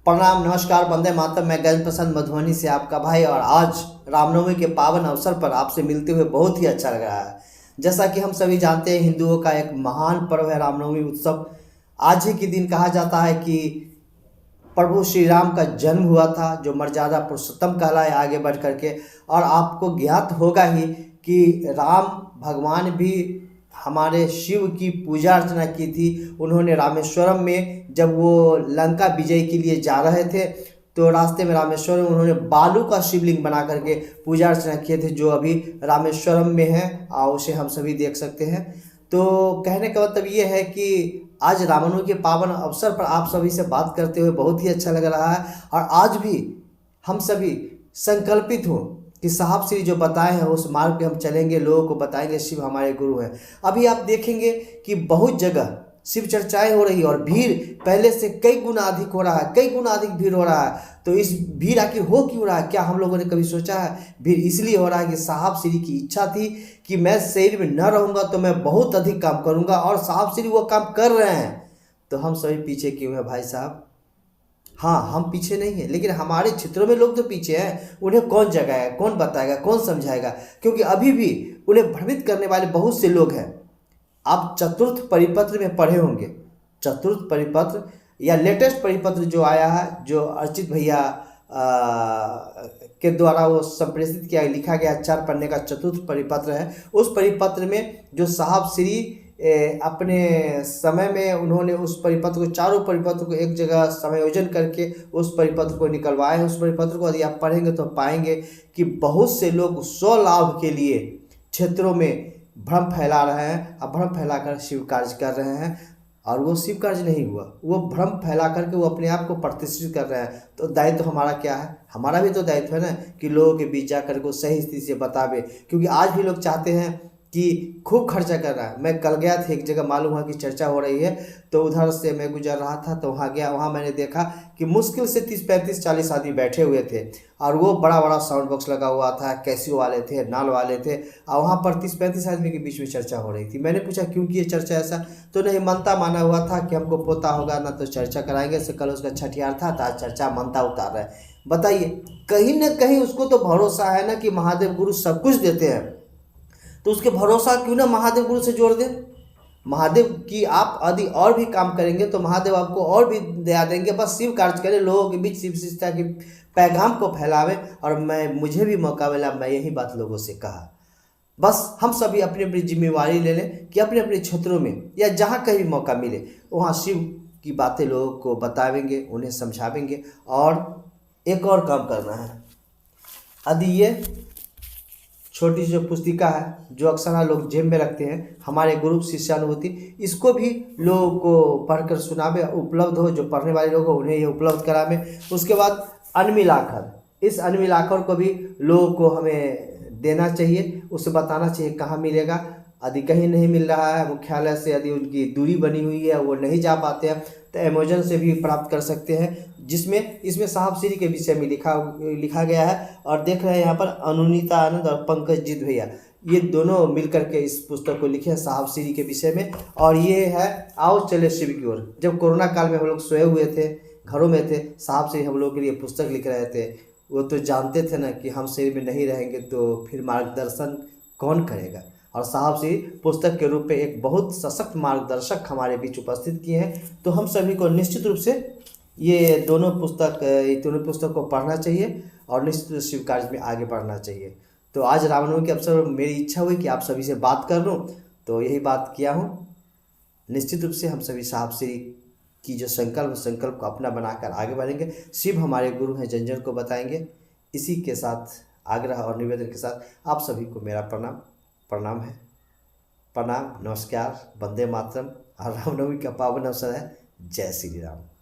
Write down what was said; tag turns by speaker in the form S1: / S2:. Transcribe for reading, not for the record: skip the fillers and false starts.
S1: प्रणाम, नमस्कार, वंदे मातरम। मैं गज प्रसन्न मधुबनी से आपका भाई, और आज रामनवमी के पावन अवसर पर आपसे मिलते हुए बहुत ही अच्छा लग रहा है। जैसा कि हम सभी जानते हैं, हिंदुओं का एक महान पर्व है रामनवमी उत्सव। आज ही के दिन कहा जाता है कि प्रभु श्री राम का जन्म हुआ था, जो मर्यादा पुरुषोत्तम कहलाए आगे बढ़ करके। और आपको ज्ञात होगा ही कि राम भगवान भी हमारे शिव की पूजा अर्चना की थी। उन्होंने रामेश्वरम में जब वो लंका विजय के लिए जा रहे थे, तो रास्ते में रामेश्वरम उन्होंने बालू का शिवलिंग बना करके पूजा अर्चना किए थे, जो अभी रामेश्वरम में है और उसे हम सभी देख सकते हैं। तो कहने का मतलब ये है कि आज रामनवमी के पावन अवसर पर आप सभी से बात करते हुए बहुत ही अच्छा लग रहा है। और आज भी हम सभी संकल्पित हो कि साहब श्री जो बताए हैं उस मार्ग पे हम चलेंगे, लोगों को बताएंगे शिव हमारे गुरु हैं। अभी आप देखेंगे कि बहुत जगह शिव चर्चाएं हो रही है और भीड़ पहले से कई गुना अधिक हो रहा है, कई गुना अधिक भीड़ हो रहा है। तो इस भीड़ आखिर हो क्यों रहा है? क्या हम लोगों ने कभी सोचा है? भीड़ इसलिए हो रहा है कि साहब श्री की इच्छा थी कि मैं शरीर में न रहूंगा तो मैं बहुत अधिक काम करूंगा, और साहब श्री वो काम कर रहे हैं। तो हम सभी पीछे क्यों हैं भाई साहब? हाँ, हम पीछे नहीं हैं, लेकिन हमारे क्षेत्रों में लोग तो पीछे हैं। उन्हें कौन जगाएगा, कौन बताएगा, कौन समझाएगा? क्योंकि अभी भी उन्हें भ्रमित करने वाले बहुत से लोग हैं। आप चतुर्थ परिपत्र में पढ़े होंगे। चतुर्थ परिपत्र या लेटेस्ट परिपत्र जो आया है, जो अर्चित भैया के द्वारा वो संप्रेषित किया, लिखा गया 4 पन्ने का चतुर्थ परिपत्र है। उस परिपत्र में जो साहब श्री अपने समय में उन्होंने उस परिपत्र को, चारों परिपत्र को एक जगह समायोजन करके उस परिपत्र को निकलवाए हैं। उस परिपत्र को यदि आप पढ़ेंगे तो पाएंगे कि बहुत से लोग स्वलाभ के लिए क्षेत्रों में भ्रम फैला रहे हैं, और भ्रम फैलाकर शिव कार्य कर रहे हैं। और वो शिव कार्य नहीं हुआ, वो भ्रम फैला करके वो अपने आप को प्रतिष्ठित कर रहे हैं। तो दायित्व हमारा क्या है? हमारा भी तो दायित्व है ना कि लोगों के बीच जाकर को सही स्थिति से बतावे। क्योंकि आज भी लोग चाहते हैं कि खूब खर्चा कर रहा है। मैं कल गया था एक जगह, मालूम हुआ कि चर्चा हो रही है, तो उधर से मैं गुजर रहा था तो वहाँ गया। वहाँ मैंने देखा कि मुश्किल से 30-35-40 आदमी बैठे हुए थे, और वो बड़ा बड़ा साउंड बॉक्स लगा हुआ था, कैसियो वाले थे, नाल वाले थे, और वहाँ पर 30-35 आदमी के बीच में चर्चा हो रही थी। मैंने पूछा क्यों की ये चर्चा ऐसा? तो नहीं, मनता माना हुआ था कि हमको पोता होगा ना तो चर्चा कराएंगे। से कल उसका छठियार था तो आज चर्चा मनता उतार रहे हैं। बताइए, कहीं ना कहीं उसको तो भरोसा है ना कि महादेव गुरु सब कुछ देते हैं, तो उसके भरोसा क्यों ना महादेव गुरु से जोड़ दे। महादेव की आप यदि और भी काम करेंगे तो महादेव आपको और भी दया देंगे। बस शिव कार्य करें, लोगों के बीच शिव शिष्टता के पैगाम को फैलावे। और मुझे भी मौका मिला, मैं यही बात लोगों से कहा। बस हम सभी अपनी अपनी जिम्मेवारी ले लें कि अपने अपने क्षेत्रों में या जहाँ कहीं मौका मिले वहाँ शिव की बातें लोगों को बतावेंगे, उन्हें समझावेंगे। और एक और काम करना है, यदि ये छोटी सी जो पुस्तिका है जो अक्सर लोग जेब में रखते हैं, हमारे गुरु शिष्यानुभूति, इसको भी लोगों को पढ़कर सुनावे, उपलब्ध हो। जो पढ़ने वाले लोग हो उन्हें ये उपलब्ध करावे। उसके बाद अनमिलाकर, इस अनमिलाकर को भी लोगों को हमें देना चाहिए, उसे बताना चाहिए कहाँ मिलेगा। यदि कहीं नहीं मिल रहा है मुख्यालय से, यदि उनकी दूरी बनी हुई है, वो नहीं जा पाते हैं, तो अमेजन से भी प्राप्त कर सकते हैं, जिसमें इसमें साहब श्री के विषय में लिखा गया है। और देख रहे हैं यहाँ पर अनुनीता आनंद और पंकज जीत भैया, ये दोनों मिलकर के इस पुस्तक को लिखे हैं साहब श्री के विषय में। और ये है आओ चले शिव की ओर। जब कोरोना काल में हम लोग सोए हुए थे, घरों में थे, साहब श्री हम लोग के लिए पुस्तक लिख रहे थे। वो तो जानते थे ना कि हम शरीर में नहीं रहेंगे तो फिर मार्गदर्शन कौन करेगा। और साहब श्री पुस्तक के रूप में एक बहुत सशक्त मार्गदर्शक हमारे बीच उपस्थित किए हैं। तो हम सभी को निश्चित रूप से ये दोनों पुस्तक को पढ़ना चाहिए और निश्चित रूप से शिव कार्य में आगे बढ़ना चाहिए। तो आज रामनवमी के अवसर पर मेरी इच्छा हुई कि आप सभी से बात कर लूँ, तो यही बात किया हूँ। निश्चित रूप से हम सभी साहब श्री की जो संकल्प को अपना बनाकर आगे बढ़ेंगे। शिव हमारे गुरु हैं, जन जन को बताएंगे। इसी के साथ आग्रह और निवेदन के साथ आप सभी को मेरा प्रणाम है। प्रणाम, नमस्कार, वंदे मातरम। और रामनवमी का पावन अवसर है। जय श्री राम।